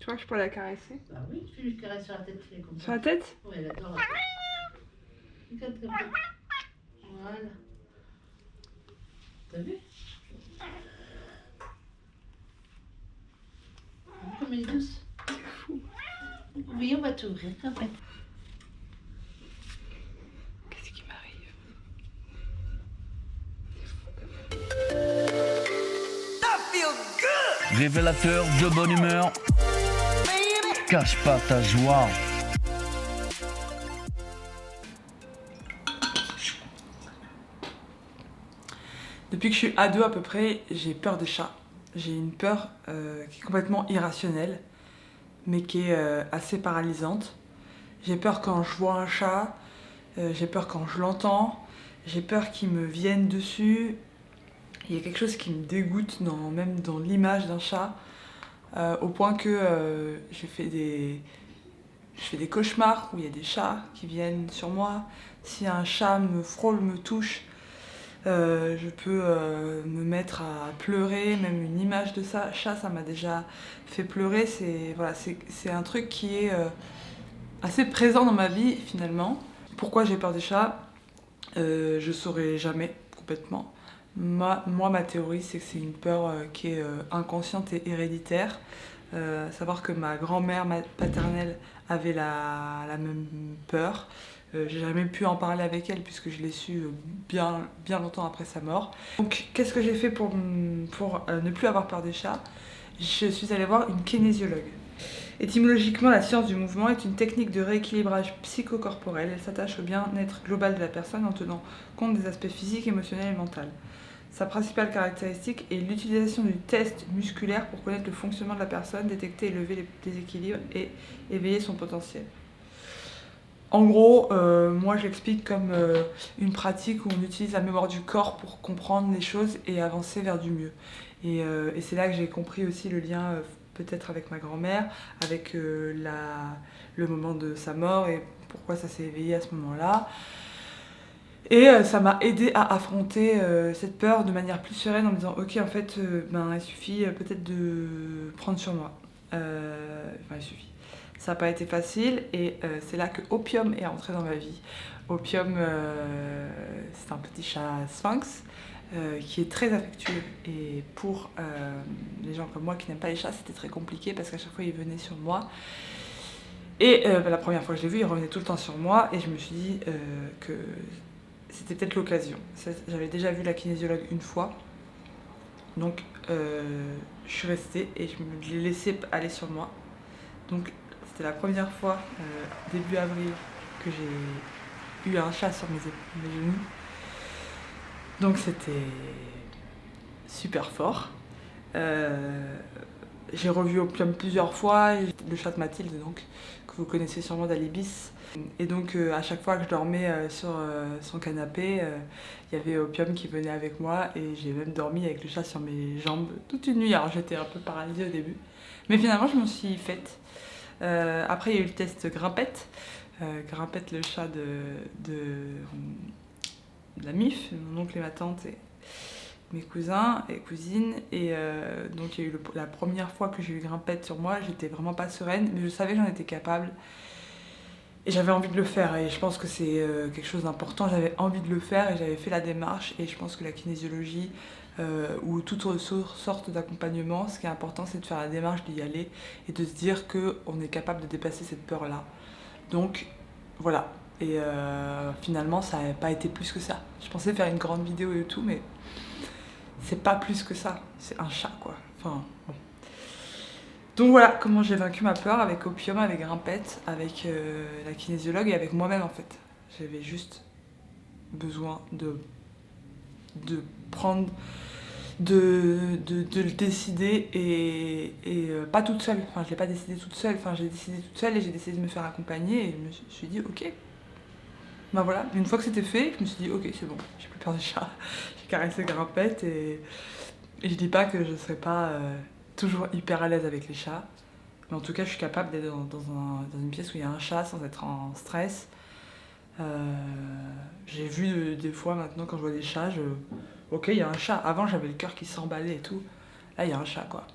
Tu vois que je pourrais la caresser? Bah oui, tu lui caresses sur la tête, tu fais comme ça. Sur la tête? Oui, elle adore la tête. Regarde comme ça. Voilà. T'as vu? T'as vu comme elle est douce? C'est fou. Oui, on va t'ouvrir quand même. Qu'est-ce qui m'arrive? Révélateur de bonne humeur, cache pas ta joie. Depuis que je suis ado à peu près, j'ai peur des chats. J'ai une peur qui est complètement irrationnelle, mais qui est assez paralysante. J'ai peur quand je vois un chat, j'ai peur quand je l'entends, j'ai peur qu'il me vienne dessus. Il y a quelque chose qui me dégoûte même dans l'image d'un chat, au point que je fais des cauchemars où il y a des chats qui viennent sur moi. Si un chat me frôle, me touche, je peux me mettre à pleurer. Même une image de chat, ça m'a déjà fait pleurer. C'est un truc qui est assez présent dans ma vie finalement. Pourquoi j'ai peur des chats? Je saurais jamais complètement. Moi, ma théorie, c'est que c'est une peur qui est inconsciente et héréditaire. Savoir que ma grand-mère paternelle avait la même peur. J'ai jamais pu en parler avec elle puisque je l'ai su bien longtemps après sa mort. Donc, qu'est-ce que j'ai fait pour ne plus avoir peur des chats? Je suis allée voir une kinésiologue. Étymologiquement, la science du mouvement est une technique de rééquilibrage psychocorporel. Elle s'attache au bien-être global de la personne en tenant compte des aspects physiques, émotionnels et mentaux. Sa principale caractéristique est l'utilisation du test musculaire pour connaître le fonctionnement de la personne, détecter et lever les déséquilibres et éveiller son potentiel. En gros, moi je l'explique comme une pratique où on utilise la mémoire du corps pour comprendre les choses et avancer vers du mieux. Et c'est là que j'ai compris aussi le lien peut-être avec ma grand-mère, avec le moment de sa mort et pourquoi ça s'est éveillé à ce moment-là. Et ça m'a aidé à affronter cette peur de manière plus sereine en me disant ok en fait il suffit peut-être de prendre sur moi. Il suffit. Ça n'a pas été facile et c'est là que Opium est entré dans ma vie. Opium c'est un petit chat sphinx qui est très affectueux et pour les gens comme moi qui n'aiment pas les chats c'était très compliqué parce qu'à chaque fois il venait sur moi. Et la première fois que je l'ai vu, il revenait tout le temps sur moi et je me suis dit que c'était peut-être l'occasion. J'avais déjà vu la kinésiologue une fois, donc je suis restée et je me l'ai laissé aller sur moi. Donc c'était la première fois, début avril, que j'ai eu un chat sur mes genoux. Donc c'était super fort. J'ai revu Opium plusieurs fois, le chat de Mathilde donc, que vous connaissez sûrement d'Alibis. Et donc à chaque fois que je dormais sur son canapé, il y avait Opium qui venait avec moi et j'ai même dormi avec le chat sur mes jambes toute une nuit. Alors j'étais un peu paralysée au début, mais finalement je m'en suis faite. Après il y a eu le test Grimpette. Grimpette, le chat de la MIF, mon oncle et ma tante et mes cousins et cousines. Et donc il y a eu la première fois que j'ai eu Grimpette sur moi, j'étais vraiment pas sereine, mais je savais que j'en étais capable. Et j'avais envie de le faire et je pense que c'est quelque chose d'important, j'avais envie de le faire et j'avais fait la démarche et je pense que la kinésiologie ou toute sorte d'accompagnement, ce qui est important c'est de faire la démarche d'y aller et de se dire qu'on est capable de dépasser cette peur-là. Donc voilà, et finalement ça n'a pas été plus que ça. Je pensais faire une grande vidéo et tout mais c'est pas plus que ça, c'est un chat quoi. Enfin, bon. Donc voilà comment j'ai vaincu ma peur avec Opium, avec Grimpette, avec la kinésiologue et avec moi-même en fait. J'avais juste besoin de prendre, de le décider et pas toute seule. Enfin je l'ai pas décidé toute seule, enfin j'ai décidé toute seule et j'ai décidé de me faire accompagner et je me suis dit ok. Ben voilà, une fois que c'était fait, je me suis dit ok c'est bon, j'ai plus peur des chats. J'ai caressé Grimpette et je dis pas que je serais pas toujours hyper à l'aise avec les chats. Mais en tout cas, je suis capable d'être dans une pièce où il y a un chat sans être en stress. J'ai vu des fois maintenant quand je vois des chats, ok, il y a un chat. Avant, j'avais le cœur qui s'emballait et tout. Là, il y a un chat, quoi.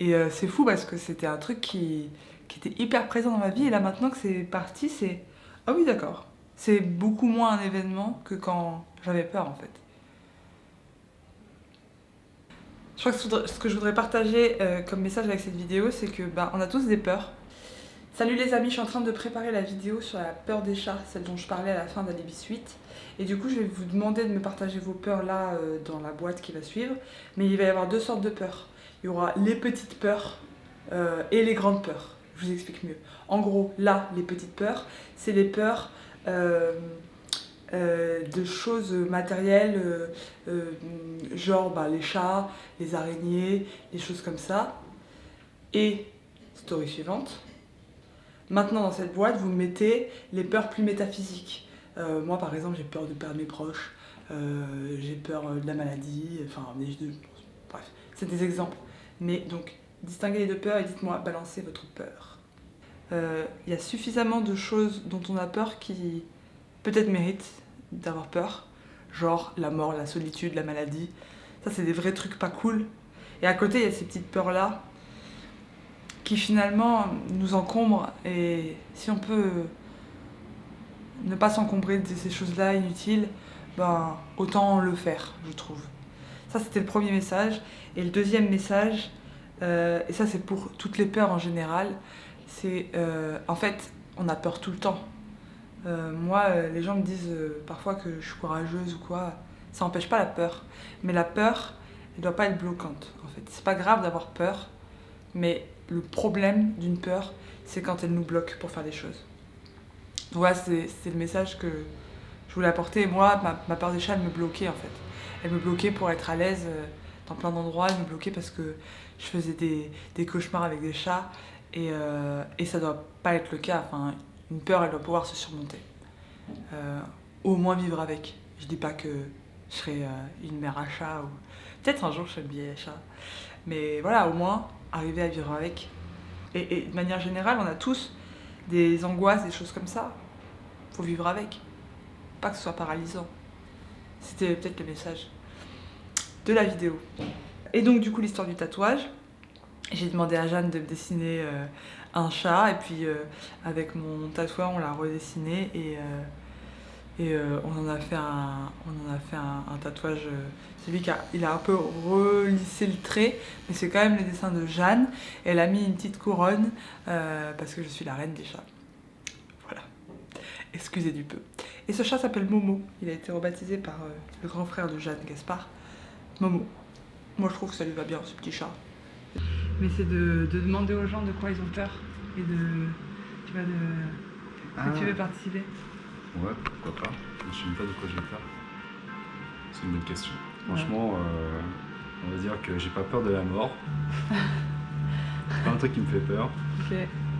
Et c'est fou parce que c'était un truc qui était hyper présent dans ma vie, et là maintenant que c'est parti, c'est ah oui d'accord. C'est beaucoup moins un événement que quand j'avais peur en fait. Je crois que ce que je voudrais partager comme message avec cette vidéo, c'est que on a tous des peurs. Salut les amis, je suis en train de préparer la vidéo sur la peur des chats, celle dont je parlais à la fin d'Alibi 8. Et du coup, je vais vous demander de me partager vos peurs là dans la boîte qui va suivre. Mais il va y avoir deux sortes de peurs. Il y aura les petites peurs et les grandes peurs. Je vous explique mieux. En gros, là, les petites peurs, c'est les peurs de choses matérielles, genre les chats, les araignées, les choses comme ça. Et, story suivante. Maintenant, dans cette boîte, vous mettez les peurs plus métaphysiques. Moi, par exemple, j'ai peur de perdre mes proches, j'ai peur de la maladie, bref, c'est des exemples. Mais donc, distinguez les deux peurs et dites-moi, balancez votre peur. Il y a suffisamment de choses dont on a peur qui peut-être méritent d'avoir peur, genre la mort, la solitude, la maladie. Ça, c'est des vrais trucs pas cool. Et à côté, il y a ces petites peurs-là qui finalement nous encombrent, et si on peut ne pas s'encombrer de ces choses-là inutiles, autant le faire, je trouve. Ça, c'était le premier message. Et le deuxième message, et ça c'est pour toutes les peurs en général, c'est en fait, on a peur tout le temps. Moi, les gens me disent parfois que je suis courageuse ou quoi, ça n'empêche pas la peur. Mais la peur, elle ne doit pas être bloquante, en fait. C'est pas grave d'avoir peur, mais le problème d'une peur, c'est quand elle nous bloque pour faire des choses. Voilà, c'est le message que je voulais apporter. Moi, ma peur des chats, elle me bloquait en fait. Elle me bloquait pour être à l'aise dans plein d'endroits. Elle me bloquait parce que je faisais des cauchemars avec des chats. Et ça doit pas être le cas. Enfin, une peur, elle doit pouvoir se surmonter. Au moins vivre avec. Je dis pas que je serai une mère à chat, ou peut-être un jour je serai une vieille chat. Mais voilà, au moins arriver à vivre avec. Et de manière générale, on a tous des angoisses, des choses comme ça. Faut vivre avec. Pas que ce soit paralysant. C'était peut-être le message de la vidéo. Et donc du coup, l'histoire du tatouage. J'ai demandé à Jeanne de me dessiner un chat, et puis avec mon tatoueur, on l'a redessiné, et on en a fait un tatouage. C'est lui il a un peu relissé le trait, mais c'est quand même le dessin de Jeanne. Elle a mis une petite couronne parce que je suis la reine des chats. Voilà. Excusez du peu. Et ce chat s'appelle Momo. Il a été rebaptisé par le grand frère de Jeanne, Gaspard. Momo. Moi je trouve que ça lui va bien, ce petit chat. Mais c'est de demander aux gens de quoi ils ont peur, et tu veux participer. Ouais, pourquoi pas. Je ne sais même pas de quoi j'ai peur. C'est une bonne question. Franchement, on va dire que j'ai pas peur de la mort. C'est pas un truc qui me fait peur. Ok.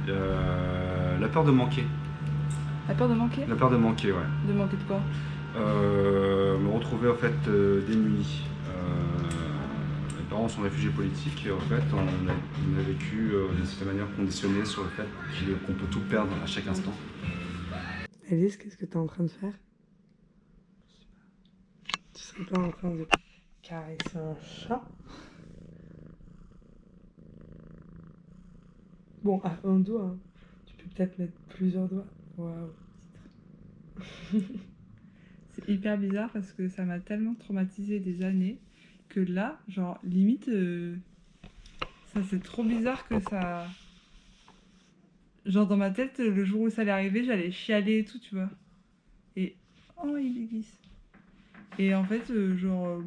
La peur de manquer. La peur de manquer ? La peur de manquer, ouais. De manquer de quoi ? Me retrouver en fait démuni. Mes parents sont réfugiés politiques, et en fait on a vécu d'une certaine manière conditionné sur le fait qu'on peut tout perdre à chaque instant. Elise, qu'est-ce que tu es en train de faire ? Tu serais pas en train de caresser un chat ? Bon, un doigt, hein. Tu peux peut-être mettre plusieurs doigts. Waouh. C'est hyper bizarre parce que ça m'a tellement traumatisé des années que là, genre, limite, ça c'est trop bizarre que ça... Genre dans ma tête, le jour où ça allait arriver, j'allais chialer et tout, tu vois. Et... Oh, il glisse. Et en fait, genre...